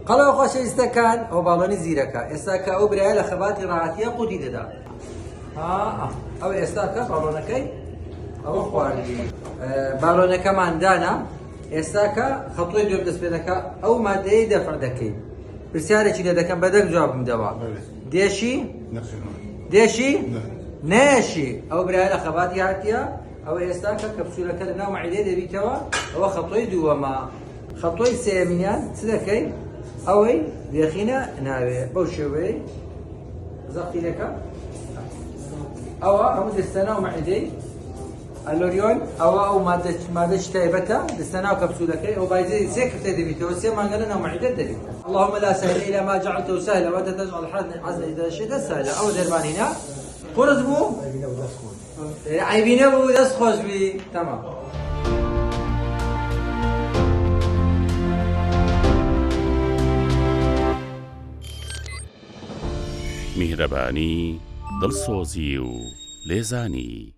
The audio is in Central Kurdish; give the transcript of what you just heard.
قەڵەوە خۆشەویستەکان ئەو باڵۆنی زیرەکە ئێستا کە ئەو برایە لە خەباتی ڕاحەتیە قوتی دەدا. ئەو ئێستا کە باڵۆنەکەی ئەوە خواردی باڵۆنەکەمان دانا ئێستا کە خەڵتۆی دوێ دەست پێ دەکا ئەو مادەیەی دەفع دەکەی پرسیارێکی لێ دەکەم بەدەنگ جوابم دەوە دێشی دێشی نێشی ئەو برایە لە خەباتی هاتیە ئەوە ئێستا کە کەپسولەکە لە ناو مەعیدەی دەبیتەوە ئەوە خەڵتۆی دووەمە. خەڵتۆی سێمیان چ دەکەی؟ ئەوەی بێخینە ناوێ بەو شێوەیە زەقیلەکە ئەوە هەموو دەستە ناو مەعیدەی ئەلۆریۆن ئەوە ئەو مادەش تایبەتە دەستە ناو کەپسولەکەی ئەو بایزەی سێ کفتە دەبیتەوە سێ مانگە لە ناو مەعیدە دەبیتە. اللهم لا سهل إلا ما جعلته سهلا وأنت تجعل الحزن إذا شئت سهلا. ئەو دەرمانینە قورس بوو عیبی نەبوو دەست خۆش بی تەمام. میهرەبانی دڵسۆزی و لێزانی